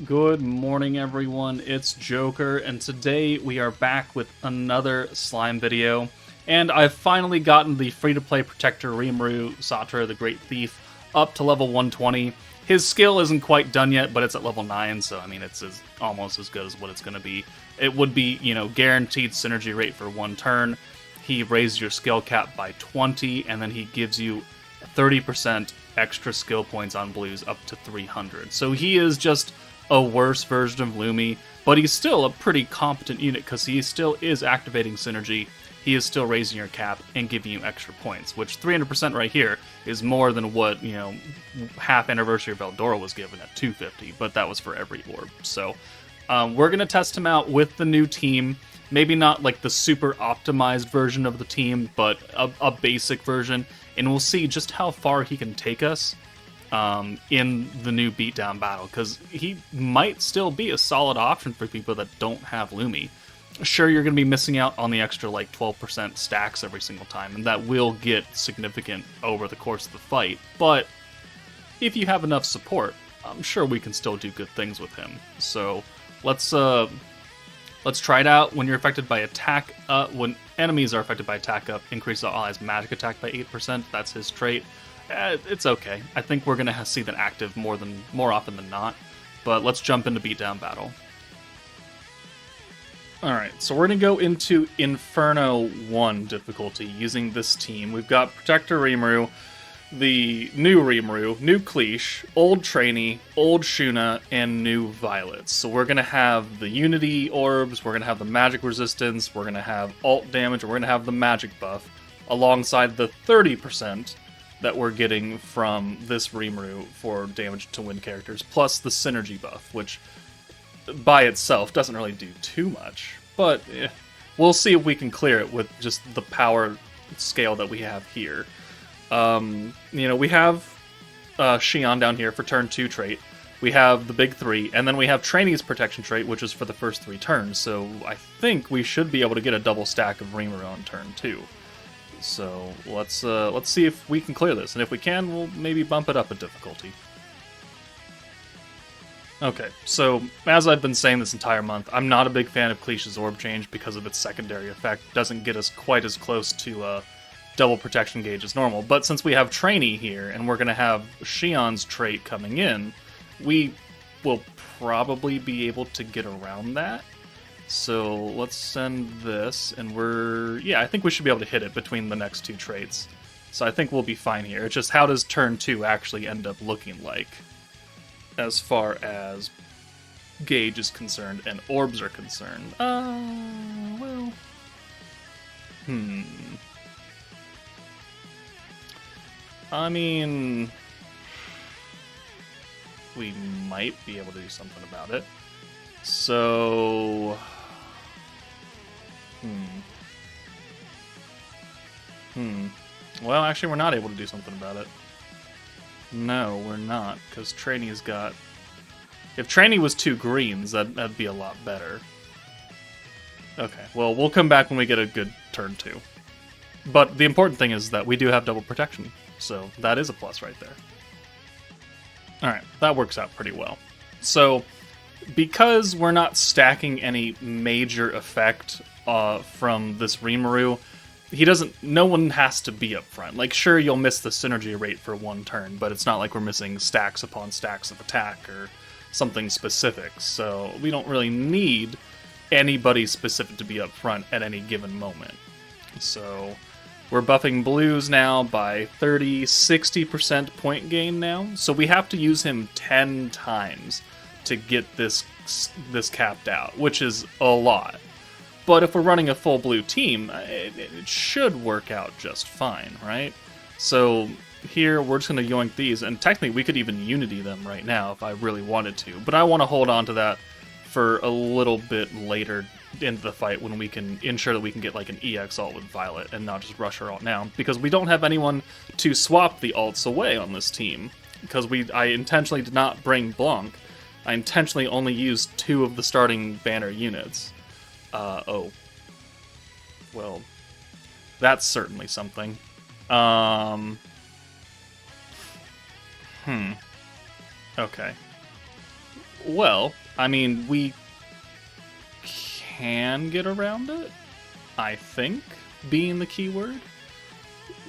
Good morning, everyone. It's Joker, and today we are back with another slime video. And I've finally gotten the free-to-play protector Rimuru Satoru the Great Thief up to level 120. His skill isn't quite done yet, but it's at level 9, so I mean it's almost as good as what it's going to be. It would be, guaranteed synergy rate for one turn. He raises your skill cap by 20, and then he gives you 30% extra skill points on blues up to 300. So he is just a worse version of Lumi, but he's still a pretty competent unit because he still is activating synergy. He is still raising your cap and giving you extra points, which 300% right here is more than what, half anniversary of Eldora was given at 250, but that was for every orb. So we're going to test him out with the new team. Maybe not like the super optimized version of the team, but a basic version, and we'll see just how far he can take us in the new Beatdown battle, because he might still be a solid option for people that don't have Lumi. Sure, you're going to be missing out on the extra like 12% stacks every single time, and that will get significant over the course of the fight, but if you have enough support, I'm sure we can still do good things with him. So let's try it out. When you're affected by attack, when enemies are affected by attack up, increase the allies' magic attack by 8%. That's his trait. It's okay. I think we're gonna see that active more often than not. But let's jump into Beatdown battle. Alright, so we're gonna go into Inferno 1 difficulty using this team. We've got Protector Rimuru, the new Rimuru, new Cleash, old Trainee, old Shuna, and new Violets. So we're going to have the Unity orbs, we're going to have the magic resistance, we're going to have alt damage, and we're going to have the magic buff, alongside the 30% that we're getting from this Rimuru for damage to win characters, plus the synergy buff, which by itself doesn't really do too much, but we'll see if we can clear it with just the power scale that we have here. We have Xion down here for turn 2 trait. We have the big 3, and then we have Trainee's protection trait, which is for the first 3 turns. So I think we should be able to get a double stack of Rimuru on turn 2. So let's see if we can clear this, and if we can, we'll maybe bump it up a difficulty. Okay, so as I've been saying this entire month, I'm not a big fan of Cleash's orb change because of its secondary effect. It doesn't get us quite as close to double protection gauge as normal, but since we have Trainee here, and we're going to have Xion's trait coming in, we will probably be able to get around that. So let's send this, and I think we should be able to hit it between the next 2 traits. So I think we'll be fine here. It's just, how does turn 2 actually end up looking like, as far as gauge is concerned and orbs are concerned? I mean, we might be able to do something about it. So, Well, actually, we're not able to do something about it. No, we're not, because Trainee's got... If Trainee was 2 greens, that'd be a lot better. Okay, well, we'll come back when we get a good turn 2. But the important thing is that we do have double protection. So that is a plus right there. Alright, that works out pretty well. So, because we're not stacking any major effect from this Rimuru, no one has to be up front. Like, sure, you'll miss the synergy rate for 1 turn, but it's not like we're missing stacks upon stacks of attack or something specific. So we don't really need anybody specific to be up front at any given moment. So we're buffing blues now by 30-60% point gain now. So we have to use him 10 times to get this capped out, which is a lot. But if we're running a full blue team, it should work out just fine, right? So here, we're just going to yoink these, and technically we could even unity them right now if I really wanted to. But I want to hold on to that for a little bit later into the fight when we can ensure that we can get like an EX ult with Violet and not just rush her ult now, because we don't have anyone to swap the ults away on this team, because I intentionally did not bring Blanc. I intentionally only used 2 of the starting banner units. Oh. Well, that's certainly something. Okay. Well, I mean, we can get around it, I think, being the keyword.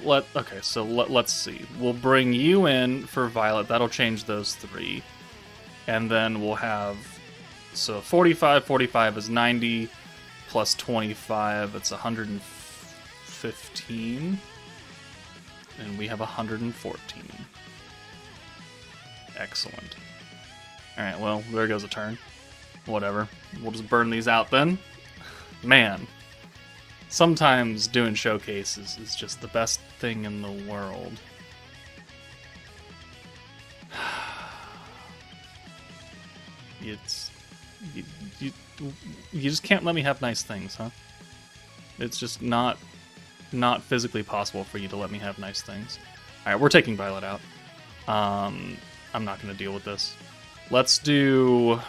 Okay, so let's see. We'll bring you in for Violet. That'll change those 3. And then we'll have... So 45 is 90, plus 25, it's 115. And we have 114. Excellent. Alright, well, there goes a turn. Whatever. We'll just burn these out then. Man. Sometimes doing showcases is just the best thing in the world. You just can't let me have nice things, huh? It's just not physically possible for you to let me have nice things. Alright, we're taking Violet out. I'm not going to deal with this. Let's do...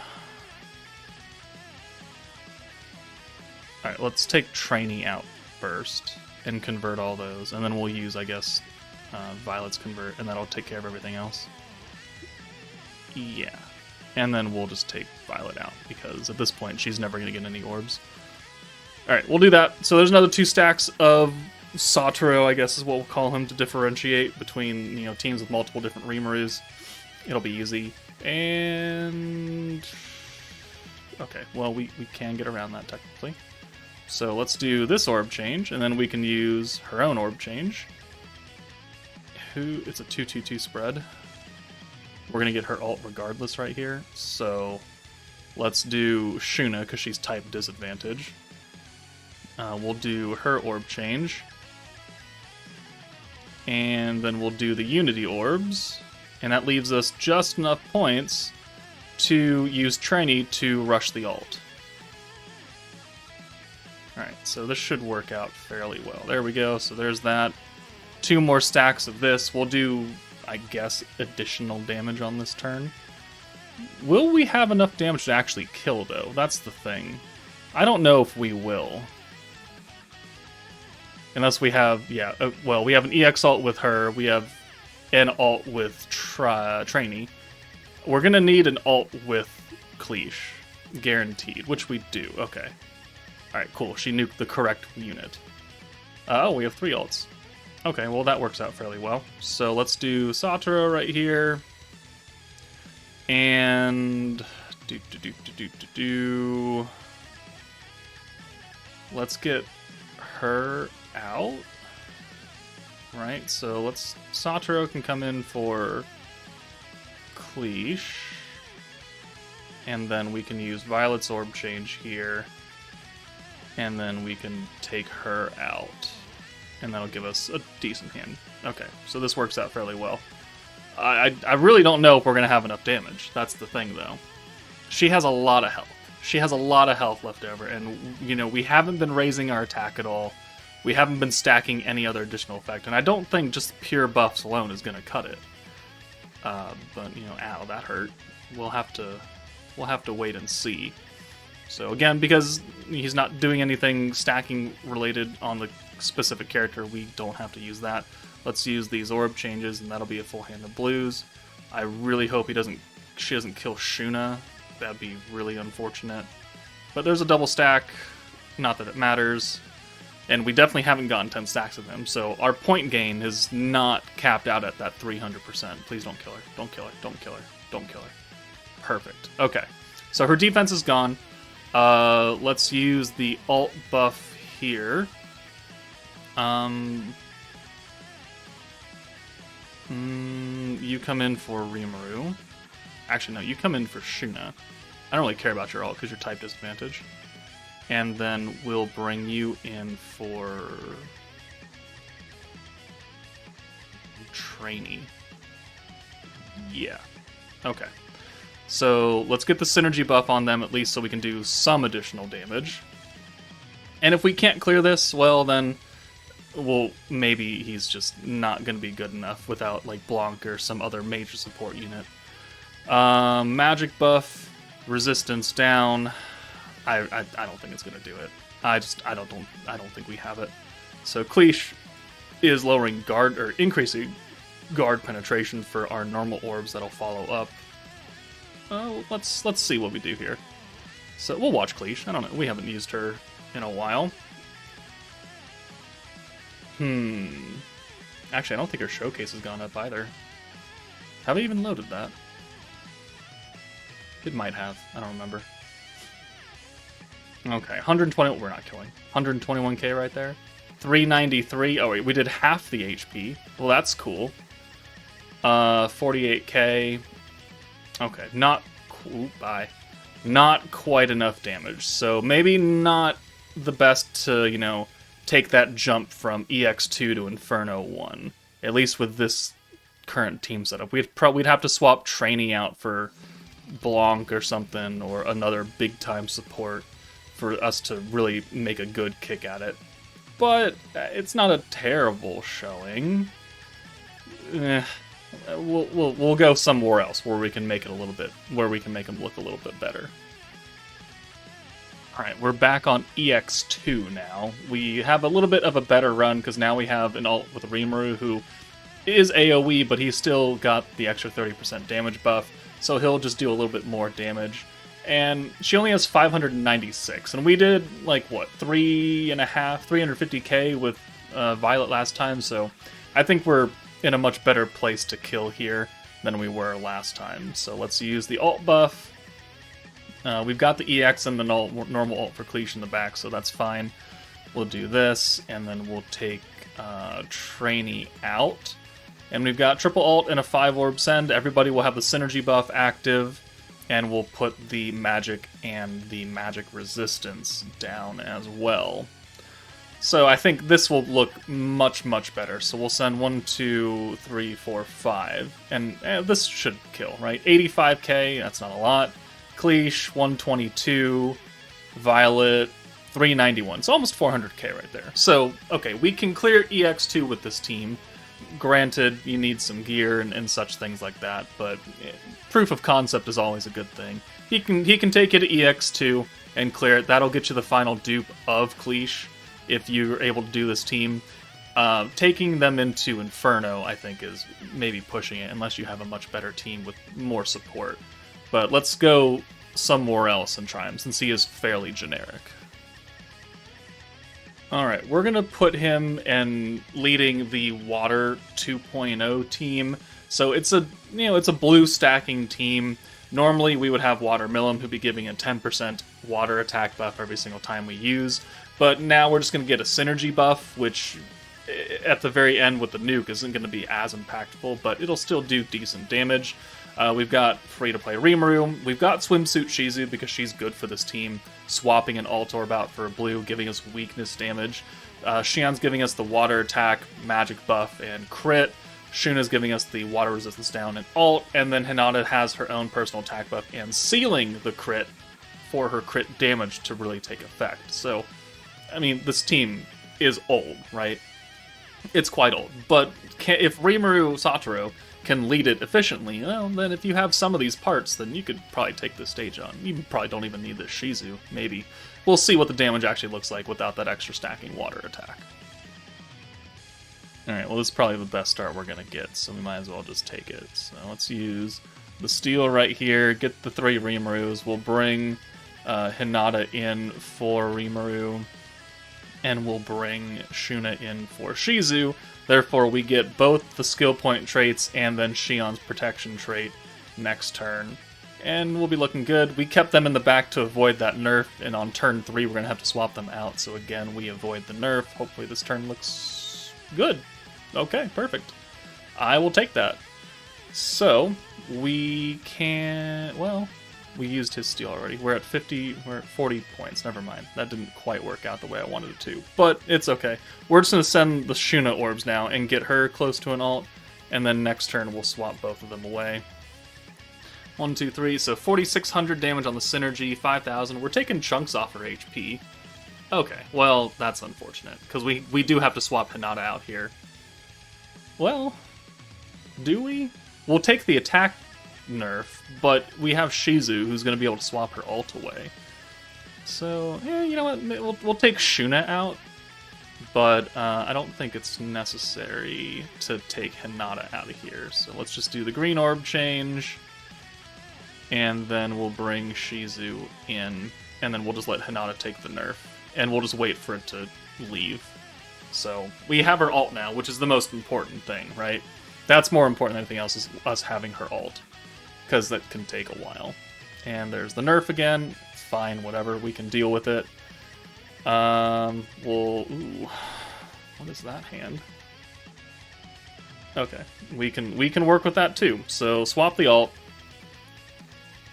Alright, let's take Trainee out first and convert all those, and then we'll use, I guess, Violet's convert, and that'll take care of everything else. Yeah. And then we'll just take Violet out, because at this point she's never going to get any orbs. Alright, we'll do that. So there's another 2 stacks of Satoru, I guess is what we'll call him, to differentiate between, you know, teams with multiple different Rimurus. It'll be easy. And... okay, well, we can get around that technically. So let's do this orb change, and then we can use her own orb change. It's a 2-2-2 spread. We're going to get her ult regardless right here. So let's do Shuna, because she's type disadvantage. We'll do her orb change. And then we'll do the Unity orbs. And that leaves us just enough points to use Trainee to rush the ult. Alright, so this should work out fairly well. There we go, so there's that. 2 more stacks of this. We'll do, I guess, additional damage on this turn. Will we have enough damage to actually kill, though? That's the thing. I don't know if we will. Unless we have, yeah, well, we have an EX ult with her. We have an ult with Trainee. We're going to need an ult with Cleash. Guaranteed, which we do. Okay. Alright, cool. She nuked the correct unit. Oh, we have 3 ults. Okay, well that works out fairly well. So let's do Satoru right here. And... let's get her out. Right, so Satoru can come in for Cleash. And then we can use Violet's orb change here. And then we can take her out. And that'll give us a decent hand. Okay, so this works out fairly well. I really don't know if we're going to have enough damage. That's the thing, though. She has a lot of health. She has a lot of health left over. And, you know, we haven't been raising our attack at all. We haven't been stacking any other additional effect. And I don't think just pure buffs alone is going to cut it. But, you know, ow, that hurt. We'll have to wait and see. So again, because he's not doing anything stacking related on the specific character, we don't have to use that. Let's use these orb changes, and that'll be a full hand of blues. I really hope she doesn't kill Shuna. That'd be really unfortunate. But there's a double stack, not that it matters. And we definitely haven't gotten 10 stacks of him, so our point gain is not capped out at that 300%. Please don't kill her. Don't kill her. Don't kill her. Don't kill her. Perfect. Okay. So her defense is gone. Let's use the alt buff here. You come in for Rimuru. Actually, no, you come in for Shuna. I don't really care about your alt because you're type disadvantage. And then we'll bring you in for Trainee. Yeah. Okay. So let's get the synergy buff on them at least so we can do some additional damage. And if we can't clear this, well then, well, maybe he's just not going to be good enough without like Blanc or some other major support unit. Magic buff, resistance down. I don't think it's going to do it. I don't think we have it. So Cleash is lowering guard or increasing guard penetration for our normal orbs that'll follow up. let's see what we do here. So we'll watch Cleash. I don't know. We haven't used her in a while. Actually, I don't think her showcase has gone up either. Have I even loaded that? It might have. I don't remember. Okay, 120. We're not killing. 121k right there. 393. Oh wait, we did half the HP. Well, that's cool. 48k. Okay, not bye. Not quite enough damage. So maybe not the best to, you know, take that jump from EX2 to Inferno 1. At least with this current team setup. We'd have to swap Trainee out for Blanc or something, or another big time support for us to really make a good kick at it. But it's not a terrible showing. We'll go somewhere else where we can make it a little bit, where we can make them look a little bit better. All right, we're back on EX2 now. We have a little bit of a better run because now we have an ult with Rimuru who is AoE, but he's still got the extra 30% damage buff, so he'll just do a little bit more damage. And she only has 596, and we did, like, what, 350k with Violet last time, so I think we're in a much better place to kill here than we were last time. So let's use the ult buff. We've got the EX and the normal ult for Cleash in the back, so that's fine. We'll do this, and then we'll take Trainee out. And we've got triple ult and a 5-orb send. Everybody will have the synergy buff active, and we'll put the magic and the magic resistance down as well. So I think this will look much, much better. So we'll send 1, 2, 3, 4, 5. And this should kill, right? 85k, that's not a lot. Cleash, 122. Violet, 391. So almost 400k right there. So, okay, we can clear EX2 with this team. Granted, you need some gear and such things like that, but proof of concept is always a good thing. He can take you to EX2 and clear it. That'll get you the final dupe of Cleash if you're able to do this team. Taking them into Inferno, I think, is maybe pushing it, unless you have a much better team with more support. But let's go somewhere else and try him, since he is fairly generic. Alright, we're going to put him in leading the Water 2.0 team. So it's a blue stacking team. Normally we would have Watermelon, who'd be giving a 10% water attack buff every single time we use. But now we're just going to get a synergy buff, which at the very end with the nuke isn't going to be as impactful, but it'll still do decent damage. We've got free-to-play Rimuru. We've got Swimsuit Shizu because she's good for this team, swapping an alt orb out for a blue, giving us weakness damage. Xian's giving us the water attack, magic buff, and crit. Shuna's giving us the water resistance down and alt, and then Hinata has her own personal attack buff and sealing the crit for her crit damage to really take effect. So, I mean, this team is old, right? It's quite old, but if Rimuru Satoru can lead it efficiently, well, then if you have some of these parts, then you could probably take this stage on. You probably don't even need this Shizu, maybe. We'll see what the damage actually looks like without that extra stacking water attack. Alright, well this is probably the best start we're going to get, so we might as well just take it. So let's use the steel right here, get the 3 Rimurus. We'll bring Hinata in for Rimuru, and we'll bring Shuna in for Shizu. Therefore, we get both the skill point traits and then Xian's protection trait next turn. And we'll be looking good. We kept them in the back to avoid that nerf, and on turn 3 we're going to have to swap them out. So again, we avoid the nerf. Hopefully this turn looks good. Okay, perfect. I will take that. So, we can... well, we used his steel already. We're at 40 points. Never mind. That didn't quite work out the way I wanted it to. But it's okay. We're just going to send the Shuna orbs now and get her close to an ult. And then next turn we'll swap both of them away. 1, 2, 3. So 4,600 damage on the synergy. 5,000. We're taking chunks off her HP. Okay. Well, that's unfortunate. Because we do have to swap Hinata out here. Well, do we? We'll take the attack nerf, but we have Shizu, who's going to be able to swap her ult away. So, yeah, you know what? We'll take Shuna out, but I don't think it's necessary to take Hinata out of here. So let's just do the green orb change, and then we'll bring Shizu in, and then we'll just let Hinata take the nerf, and we'll just wait for it to leave. So we have her ult now, which is the most important thing, right? That's more important than anything else, is us having her ult, because that can take a while. And there's the nerf again. Fine, whatever, we can deal with it. What is that hand? Okay, we can work with that too. So swap the ult,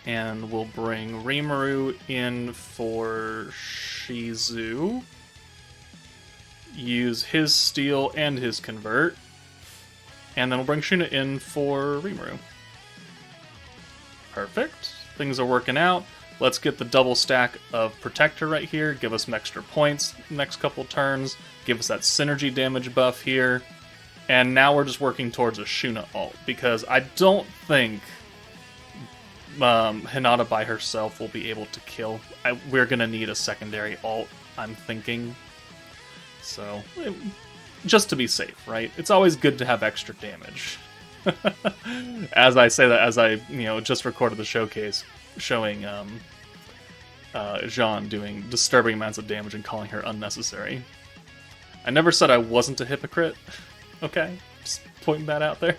and we'll bring Rimuru in for Shizu. Use his steal and his convert, and then we'll bring Shuna in for Rimuru. Perfect. Things are working out. Let's get the double stack of Protector right here. Give us some extra points next couple turns. Give us that synergy damage buff here. And now we're just working towards a Shuna ult, because I don't think Hinata by herself will be able to kill. We're going to need a secondary ult, I'm thinking. So, just to be safe, right? It's always good to have extra damage. As I say that, as I just recorded the showcase showing Jean doing disturbing amounts of damage and calling her unnecessary. I never said I wasn't a hypocrite. Okay, just pointing that out there.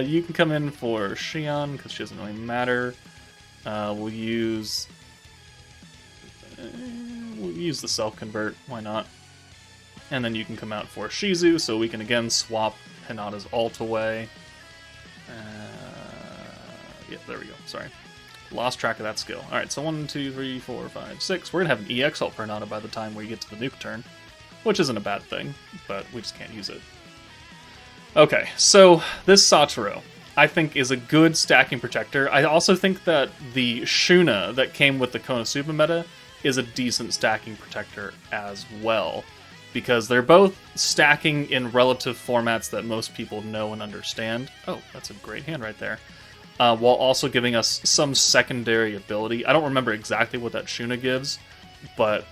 You can come in for Xion, because she doesn't really matter. We'll use the self-convert, why not? And then you can come out for Shizu, so we can again swap Hinata's ult away. Yeah, there we go, sorry. Lost track of that skill. Alright, so 1, 2, 3, 4, 5, 6. We're going to have an EX ult for Hinata by the time we get to the nuke turn, which isn't a bad thing, but we just can't use it. Okay, so this Satoru, I think, is a good stacking protector. I also think that the Shuna that came with the Konosuba meta is a decent stacking protector as well, because they're both stacking in relative formats that most people know and understand. Oh, that's a great hand right there. While also giving us some secondary ability. I don't remember exactly what that Shuna gives, but,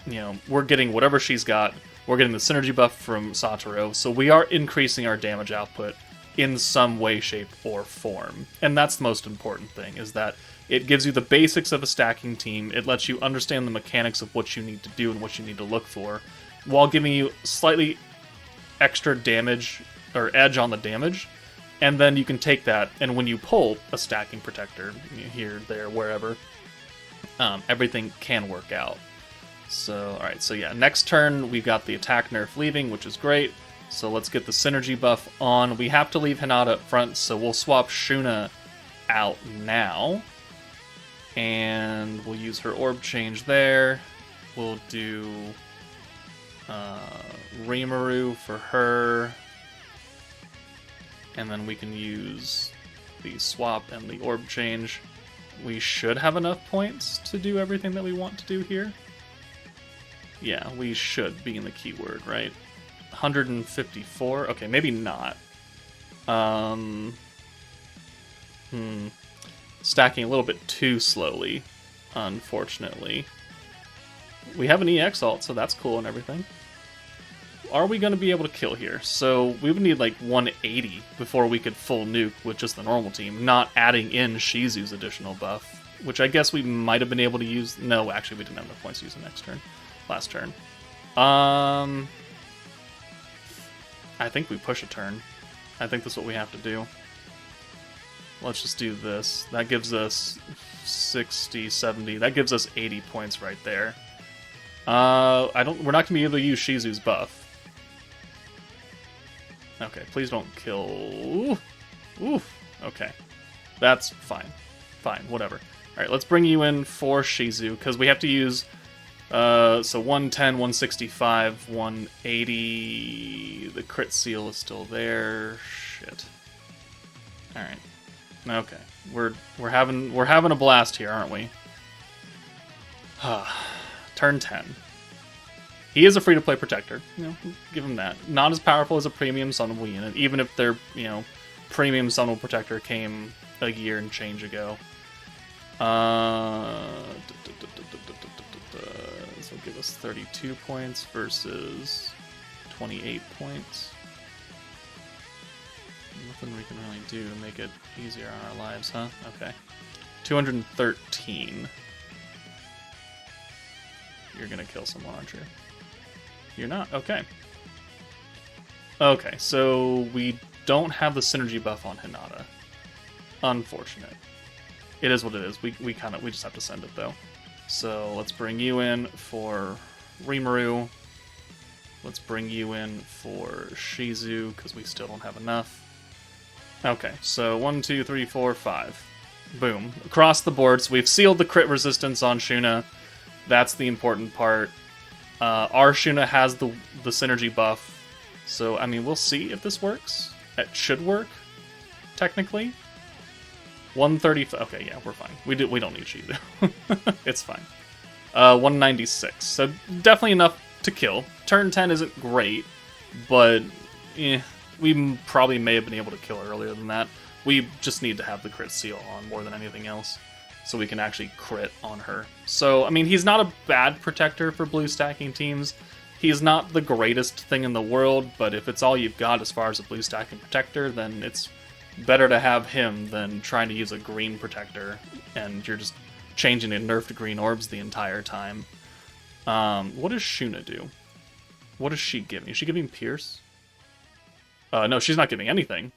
we're getting whatever she's got. We're getting the synergy buff from Satoru, so we are increasing our damage output in some way, shape, or form. And that's the most important thing, is that it gives you the basics of a stacking team, it lets you understand the mechanics of what you need to do and what you need to look for, while giving you slightly extra damage, or edge on the damage, and then you can take that, and when you pull a stacking protector, here, there, wherever, everything can work out. So, alright, so yeah, next turn we've got the attack nerf leaving, which is great. So let's get the synergy buff on. We have to leave Hinata up front, so we'll swap Shuna out now. And we'll use her orb change there. We'll do Rimuru for her. And then we can use the swap and the orb change. We should have enough points to do everything that we want to do here. Yeah, we should be in the keyword, right? 154? Okay, maybe not. Stacking a little bit too slowly, unfortunately. We have an EX ult, so that's cool and everything. Are we going to be able to kill here? So we would need like 180 before we could full nuke with just the normal team, not adding in Shizu's additional buff, which I guess we might have been able to use. No, actually we didn't have enough points to use the next turn. Last turn. I think we push a turn. I think that's what we have to do. Let's just do this. That gives us 60, 70. That gives us 80 points right there. We're not going to be able to use Shizu's buff. Okay, please don't kill. Oof. Okay. That's fine. Fine, whatever. Alright, let's bring you in for Shizu, because we have to use so 110, 165, 180. The crit seal is still there. Shit. Alright. Okay. We're having a blast here, aren't we? Turn 10. He is a free-to-play protector. Give him that. Not as powerful as a premium Sunwell unit, even if their, premium Sunwell protector came a year and change ago. This will give us 32 points versus 28 points. Nothing we can really do to make it easier on our lives, huh? Okay. 213. You're gonna kill someone, aren't you? You're not? Okay. Okay, so we don't have the synergy buff on Hinata. Unfortunate. It is what it is. We just have to send it though. So let's bring you in for Rimuru. Let's bring you in for Shizu, because we still don't have enough. Okay, so 1, 2, 3, 4, 5. Boom. Across the board, so we've sealed the crit resistance on Shuna. That's the important part. Our Shuna has the synergy buff. So, I mean, we'll see if this works. It should work, technically. 135. Okay, yeah, we're fine. We don't need Shizu. It's fine. 196. So definitely enough to kill. Turn 10 isn't great, but we probably may have been able to kill her earlier than that. We just need to have the crit seal on more than anything else, so we can actually crit on her. So, I mean, he's not a bad protector for blue stacking teams. He's not the greatest thing in the world, but if it's all you've got as far as a blue stacking protector, then it's better to have him than trying to use a green protector, and you're just changing to nerfed green orbs the entire time. What does Shuna do? What is she giving? Is she giving Pierce? No, she's not giving anything.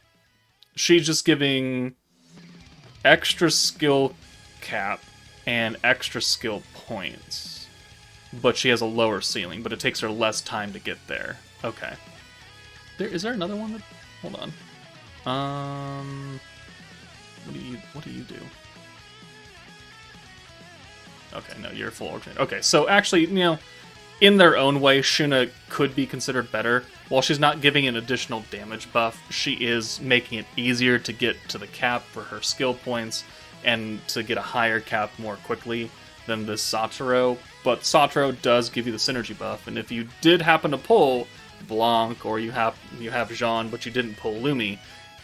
She's just giving extra skill cap and extra skill points. But she has a lower ceiling, but it takes her less time to get there. Okay. Is there another one that... Hold on. What do you do? Okay, no, you're full alternate. Okay, so actually, you know, in their own way, Shuna could be considered better. While she's not giving an additional damage buff, she is making it easier to get to the cap for her skill points and to get a higher cap more quickly than this Satoru. But Satoru does give you the synergy buff, and if you did happen to pull Blanc or you have Jean, but you didn't pull Lumi,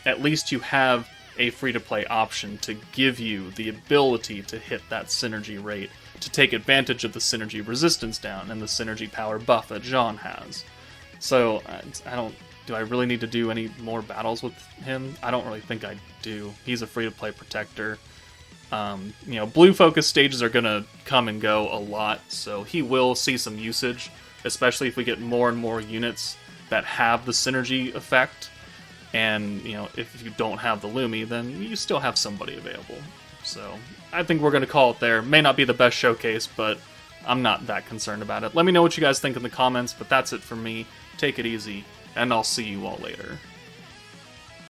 at least you have a free-to-play option to give you the ability to hit that synergy rate, to take advantage of the synergy resistance down and the synergy power buff that Jean has. So, do I really need to do any more battles with him? I don't really think I do. He's a free-to-play protector. You know, blue focus stages are going to come and go a lot, so he will see some usage, especially if we get more and more units that have the synergy effect. And, you know, if you don't have the Lumi, then you still have somebody available. So, I think we're going to call it there. May not be the best showcase, but I'm not that concerned about it. Let me know what you guys think in the comments, but that's it for me. Take it easy, and I'll see you all later.